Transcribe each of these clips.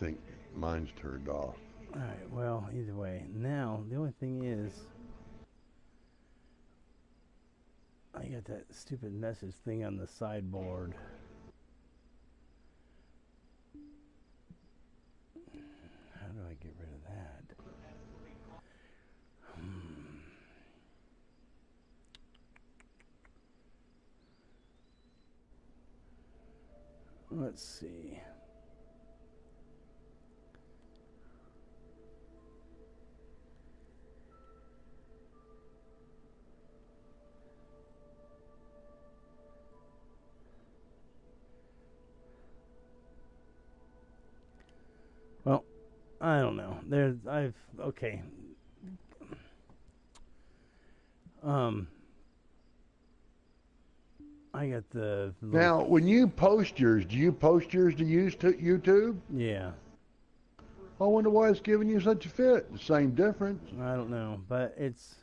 think mine's turned off. Alright, well, either way. Now, the only thing is, I got that stupid message thing on the sideboard. How do I get rid of that? Let's see. Well, I don't know. Okay. I got the Now, when you post yours, do you post yours to use to YouTube? yeah. I wonder why it's giving you such a fit. The same difference. I don't know, but it's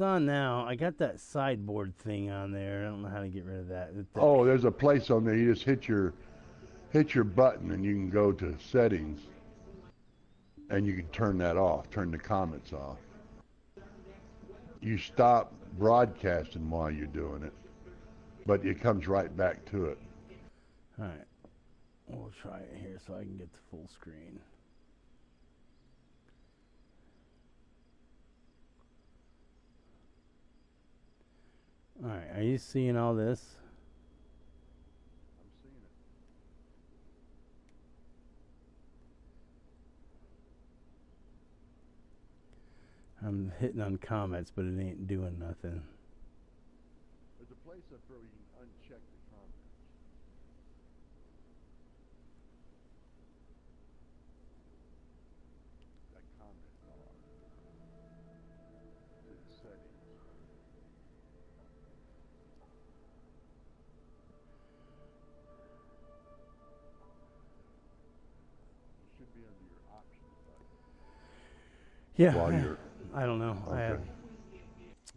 on now. I got that sideboard thing on there. I don't know how to get rid of that. Oh, there's a place on there. You just hit your button and you can go to settings and you can turn that off, turn the comments off. You stop broadcasting while you're doing it, but it comes right back to it. All right. We'll try it here so I can get the full screen. All right. Are you seeing all this? I'm seeing it. I'm hitting on comments, but it ain't doing nothing. There's a place up where you can uncheck the comments. That comment bar. To the settings. It should be under your options button. Yeah. While you're I don't know. okay.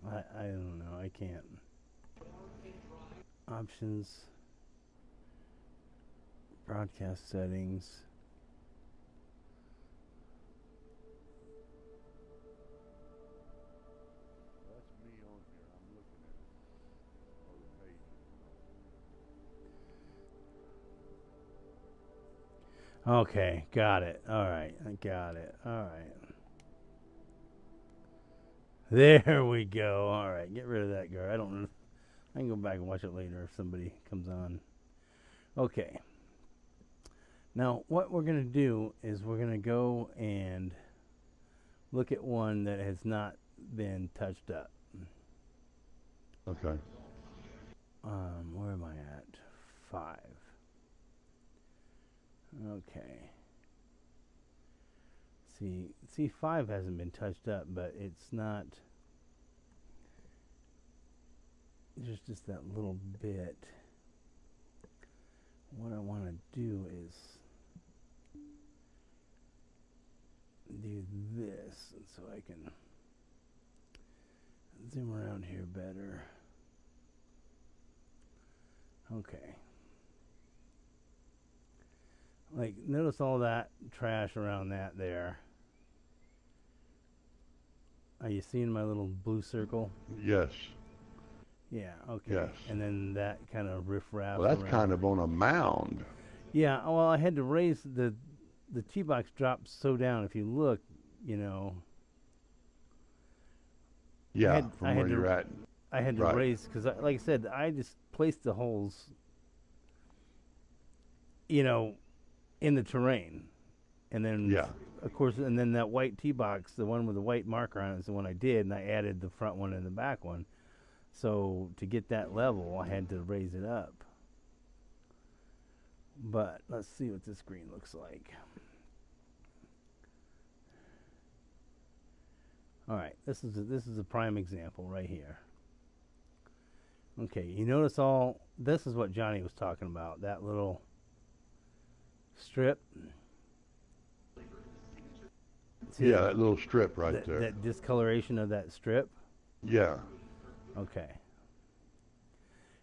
I don't know. I can't. Options. Broadcast settings. That's me on here. I'm looking at it. Or the pages. Okay, got it. All right, I got it. All right. There we go. All right, get rid of that girl. I don't know. I can go back and watch it later if somebody comes on. Okay. Now, what we're going to do is we're going to go and look at one that has not been touched up. Okay. Where am I at? 5. Okay. See, 5 hasn't been touched up, but it's not. There's just that little bit. What I want to do is do this so I can zoom around here better. Okay. Like, notice all that trash around that there. Are you seeing my little blue circle? Yes. Yeah, okay. Yes. And then that kind of riffraff. Well, that's around. kind of on a mound. Yeah, well, I had to raise the tee box drops so down. If you look, you know. Yeah, from where you're at. I had to raise, because, like I said, I just placed the holes, you know, in the terrain. And then, of course, and then that white tee box, the one with the white marker on it, is the one I did, and I added the front one and the back one. So to get that level, I had to raise it up. But let's see what this green looks like. All right, this is a prime example right here. Okay, you notice this is what Johnny was talking about, that little strip. See that little strip right there. That discoloration of that strip? Yeah. Okay.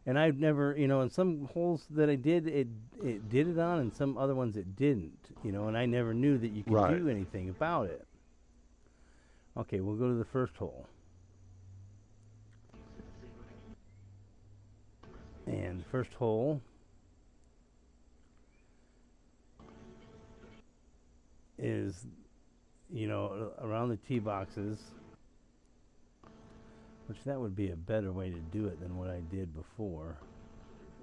And I've never, in some holes that I did, it did it on, and some other ones it didn't, and I never knew that you could Right. do anything about it. Okay, we'll go to the first hole. And the first hole is, around the tee boxes, which that would be a better way to do it than what I did before.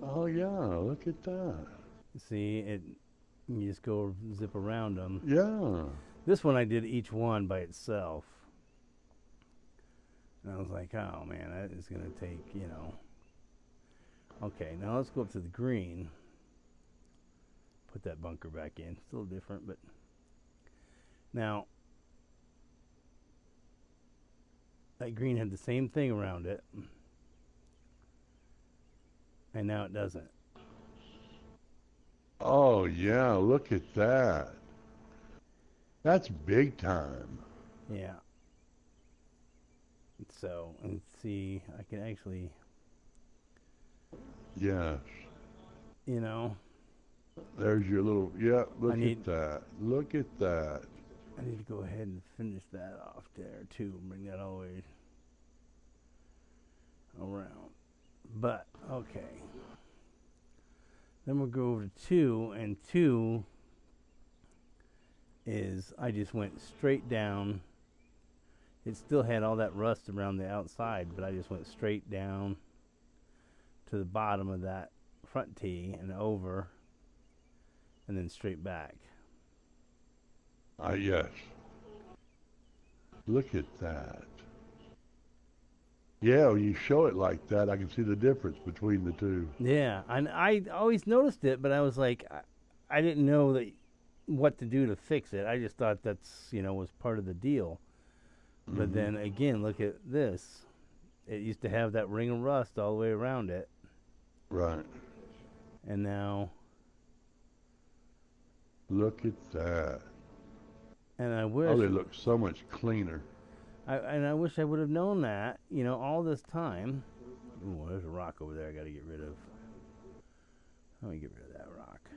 Oh yeah, look at that. See, you just go zip around them. Yeah. This one I did each one by itself. And I was like, oh man, that is going to take, Okay, now let's go up to the green. Put that bunker back in. Still different, but now that green had the same thing around it, and now it doesn't. Oh yeah, look at that. That's big time. Yeah. So, and see, I can actually, Yes. There's your little, yeah, look at that. Look at that. I need to go ahead and finish that off there too, and bring that all the way around. But, okay. Then we'll go over to 2, and 2 is, I just went straight down. It still had all that rust around the outside, but I just went straight down to the bottom of that front tee and over, and then straight back. Yes. Look at that. Yeah, when you show it like that, I can see the difference between the two. Yeah, and I always noticed it, but I was like, I didn't know what to do to fix it. I just thought that's, was part of the deal. Mm-hmm. But then again, look at this. It used to have that ring of rust all the way around it. Right. And now, look at that. And I wish. Oh, they look so much cleaner. I wish I would have known that, all this time. Ooh, there's a rock over there I got to get rid of. Let me get rid of that rock.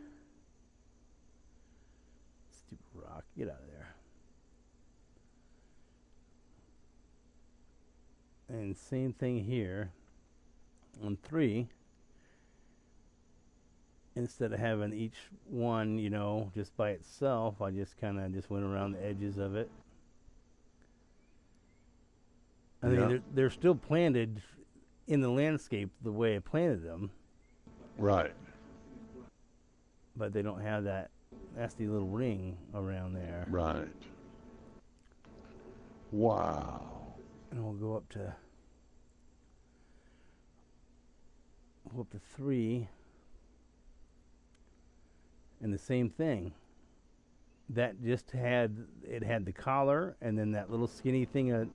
Stupid rock. Get out of there. And same thing here. On 3. Instead of having each one, just by itself, I just kind of went around the edges of it. I mean, they're still planted in the landscape the way I planted them. Right. But they don't have that nasty little ring around there. Right. Wow. And we'll go up to 3. And the same thing. That just had the collar and then that little skinny thing of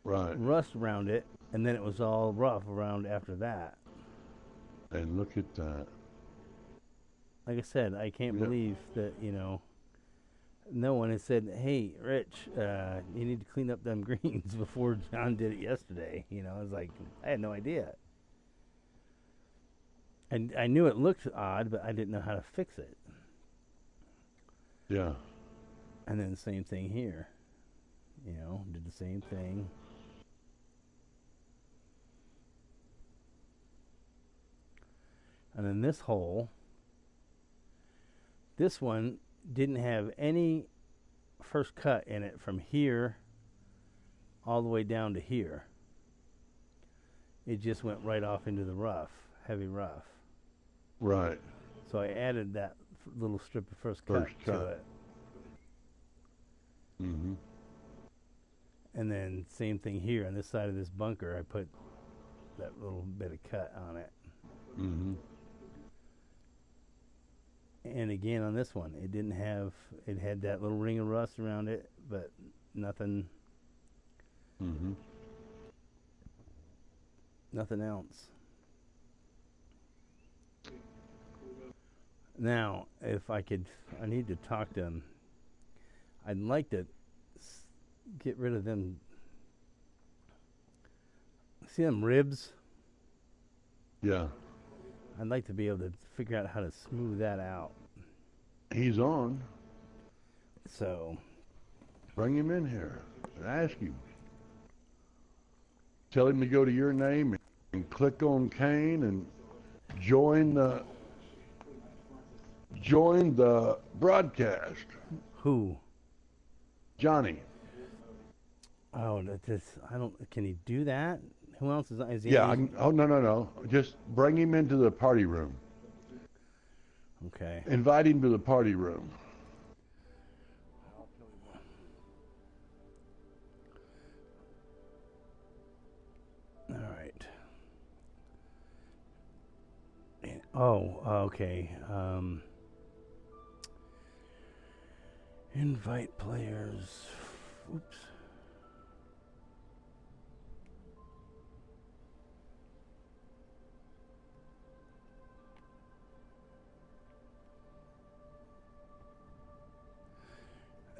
rust around it, and then it was all rough around after that. And look at that. Like I said, I can't believe that, no one has said, hey, Rich, you need to clean up them greens before John did it yesterday. I was like, I had no idea. And I knew it looked odd, but I didn't know how to fix it. Yeah. And then the same thing here. Did the same thing. And then this hole, this one didn't have any first cut in it from here all the way down to here. It just went right off into the rough, heavy rough. Right. So I added that little strip of first cut to it. Mm-hmm. And then same thing here on this side of this bunker, I put that little bit of cut on it. Mm-hmm. And again on this one, it had that little ring of rust around it, but nothing. Mm-hmm. Nothing else. Now, if I need to talk to him. I'd like to get rid of them. See them ribs? Yeah. I'd like to be able to figure out how to smooth that out. He's on. So. Bring him in here and ask him. Tell him to go to your name and click on Caine and join the broadcast. Who? Johnny. Oh, I don't. Can he do that? Who else is he? Yeah. No. Just bring him into the party room. Okay. Invite him to the party room. All right. Oh, okay. Invite players. Oops.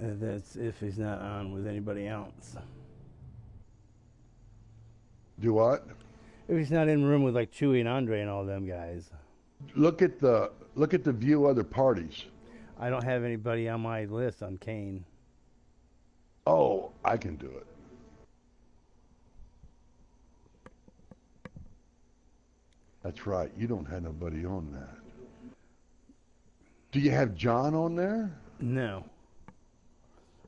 That's if he's not on with anybody else. Do what? If he's not in the room with like Chewy and Andre and all them guys. Look at the view other parties. I don't have anybody on my list on Caine. Oh, I can do it. That's right. You don't have nobody on that. Do you have John on there? No.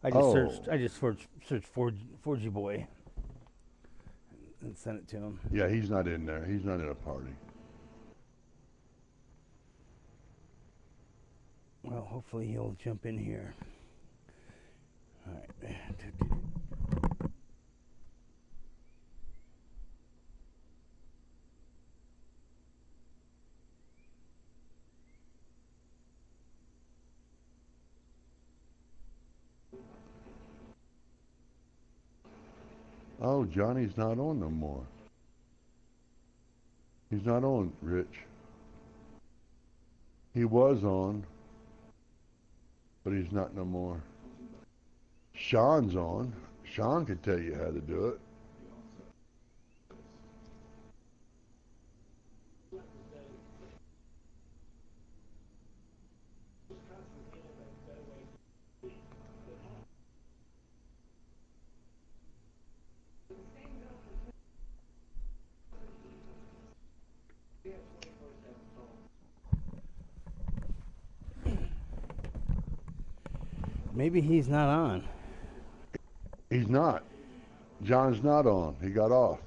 I just searched 4G Boy and sent it to him. Yeah, he's not in there. He's not in a party. Well, hopefully he'll jump in here. All right. Oh, Johnny's not on no more. He's not on, Rich. He was on, but he's not no more. Sean's on. Sean could tell you how to do it. Maybe he's not on. He's not. John's not on. He got off.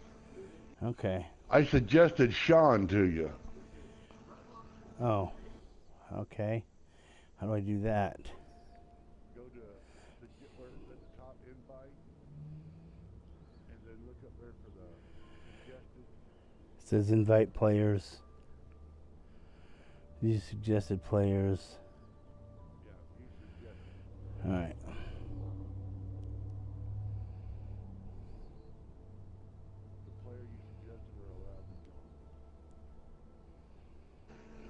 Okay. I suggested Sean to you. Oh. Okay. How do I do that? Go to where it says the top invite, and then look up there for the suggested. It says invite players. These suggested players. Yeah, he suggested. All right. The player you suggested are allowed to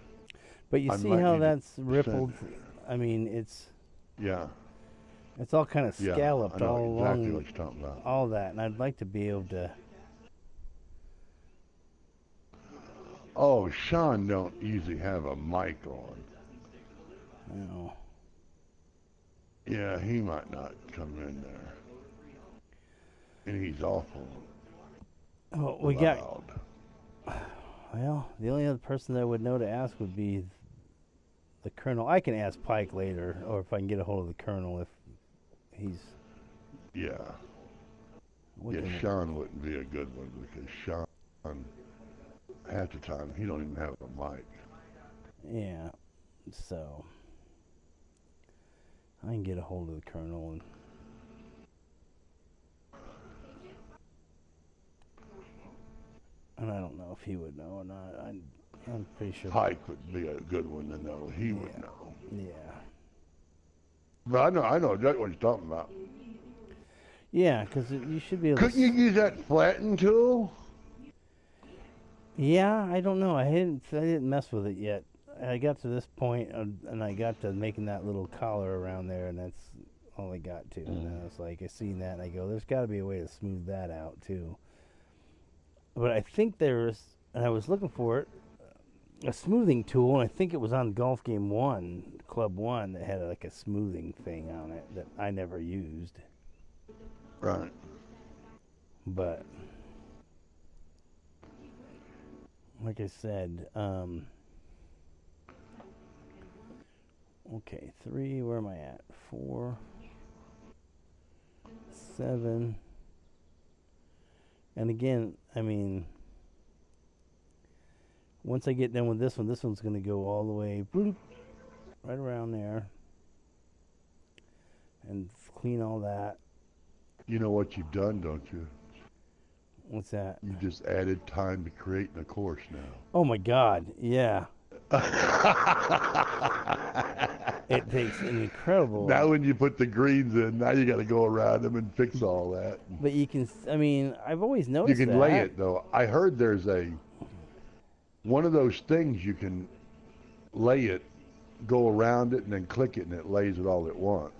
join. But you see how that's rippled? I mean, it's all kind of scalloped all along. Exactly what you're talking about. All that, and I'd like to be able to. Oh, Sean don't usually have a mic on. No. Yeah, he might not come in there. And he's awful. Oh, we loud. Well, the only other person that I would know to ask would be the Colonel. I can ask Pike later, or if I can get a hold of the Colonel if he's. Yeah. Sean wouldn't be a good one because Sean, half the time, he don't even have a mic. Yeah, so I can get a hold of the Colonel and I don't know if he would know or not. I'm pretty sure. Pike would be a good one to know. He would know. Yeah. But I know exactly what you're talking about. Yeah, because you should be able Couldn't you use that flatten tool? Yeah, I don't know. I didn't mess with it yet. I got to this point, and I got to making that little collar around there, and that's all I got to. And I was like, I seen that, and I go, there's got to be a way to smooth that out, too. But I think there's, and I was looking for it, a smoothing tool, and I think it was on Golf Game 1, Club 1, that had like a smoothing thing on it that I never used. Right. But, like I said, okay, 3, where am I at? 4, 7, and again, I mean, once I get done with this one's going to go all the way, bloop, right around there, and clean all that. You know what you've done, don't you? What's that? You just added time to creating a course now. Oh my God, yeah. It takes an incredible... Now when you put the greens in, now you got to go around them and fix all that. But you can, I mean, I've always noticed that. You can lay it, though. I heard there's one of those things you can lay it, go around it, and then click it, and it lays it all at once.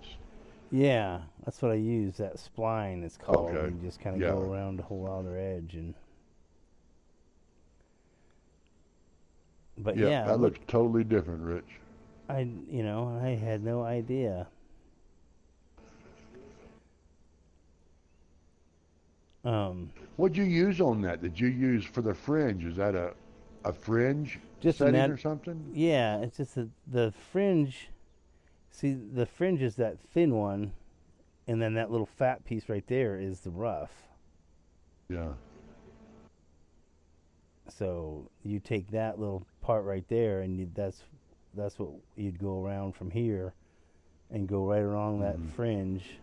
Yeah, that's what I use. That spline is called. Okay. You just kind of go around the whole outer edge, and but yeah, that looks totally different, Rich. I had no idea. What'd you use on that? Did you use for the fringe? Is that a fringe just setting or something? Yeah, it's just the fringe. See, the fringe is that thin one, and then that little fat piece right there is the rough. Yeah. So you take that little part right there, and that's what you'd go around from here, and go right along that fringe,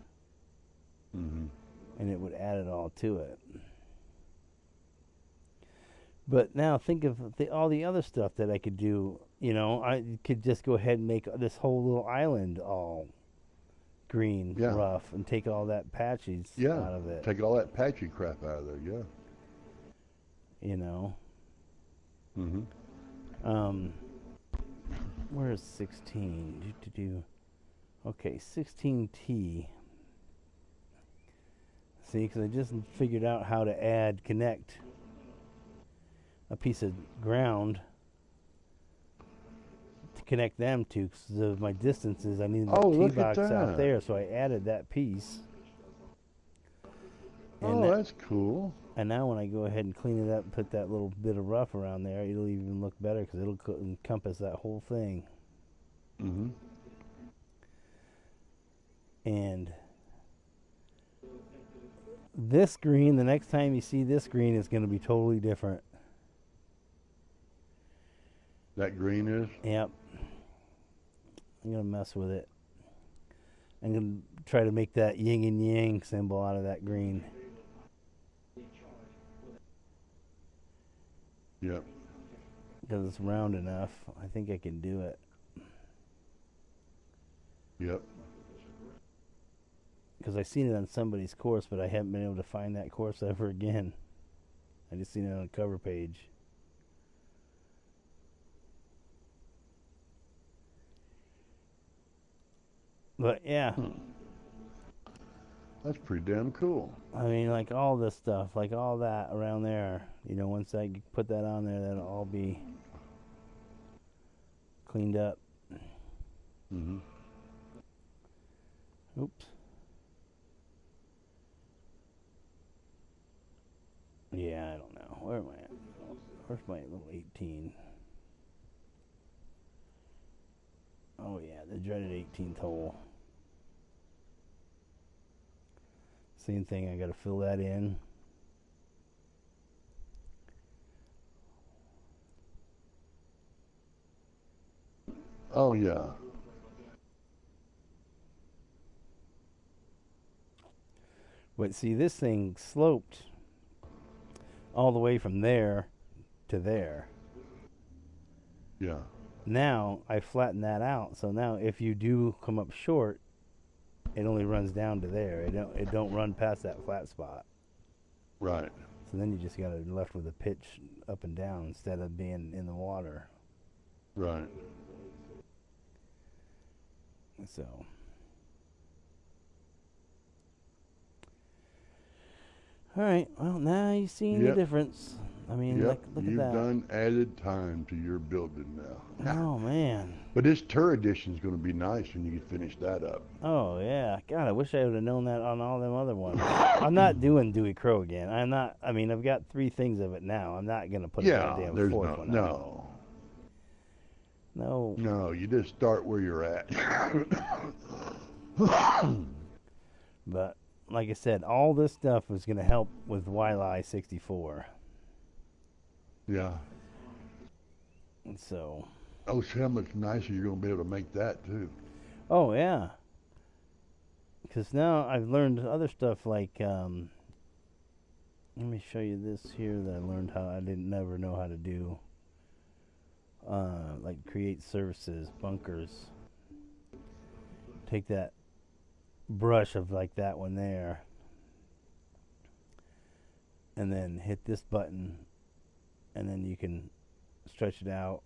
and it would add it all to it. But now think of all the other stuff that I could do. I could just go ahead and make this whole little island all green, rough, and take all that patches out of it. Take all that patchy crap out of there, Where's 16? Okay, 16T. See, because I just figured out how to connect a piece of ground to connect them to, because of my distances. I needed the T-box out there, so I added that piece. And that's cool. And now when I go ahead and clean it up and put that little bit of rough around there, it'll even look better because it'll encompass that whole thing. And this green, the next time you see this green, is going to be totally different. That green is? Yep. I'm going to mess with it. I'm going to try to make that yin and yang symbol out of that green. Yep. Because it's round enough. I think I can do it. Yep. Because I've seen it on somebody's course, but I haven't been able to find that course ever again. I just seen it on a cover page. But yeah. That's pretty damn cool. I mean, like all this stuff, like all that around there, once I put that on there, that'll all be cleaned up. Oops. Yeah, I don't know. Where am I at? Where's my little 18? Oh yeah, the dreaded 18th hole. Same thing, I gotta fill that in. Oh yeah. But see, this thing sloped all the way from there to there. Yeah. Now I flatten that out, so now if you do come up short, it only runs down to there. It don't run past that flat spot. Right. So then you just got to left with a pitch up and down instead of being in the water. Right. So. All right. Well, now you seen the difference. I mean, Yep, look at you've that. done added time to your building now. Oh man. But this tour edition is going to be nice when you finish that up. Oh yeah. God, I wish I would have known that on all them other ones. I'm not doing Dewey Crow again. I'm not. I mean, I've got 3 things of it now. I'm not gonna put a Yeah, goddamn there's 4th one out. No. No, you just start where you're at. But like I said, all this stuff is gonna help with Wili 64. Yeah. And so. Oh, see how much nicer you're going to be able to make that, too. Oh yeah. Because now I've learned other stuff like. Let me show you this here that I learned how I didn't never know how to do. Like create surfaces, bunkers. Take that brush of like that one there, and then hit this button, and then you can stretch it out,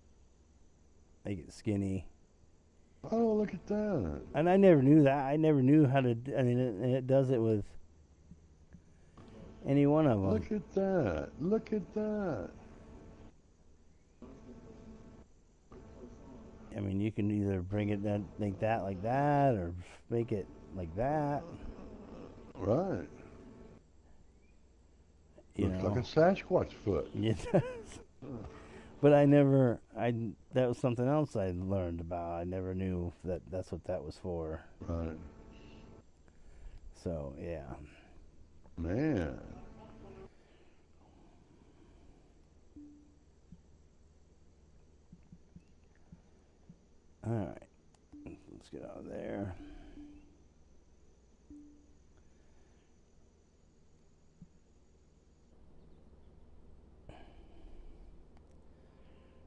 make it skinny. Oh, look at that. And I never knew that. I never knew how to. I mean, it does it with any one of them. Look at that. Look at that. I mean, you can either bring it down, make that like that, or make it like that. Right. You Looks know. like a Sasquatch foot. It does. But that was something else I learned about. I never knew that's what that was for. Right. So, yeah. Man. All right. Let's get out of there.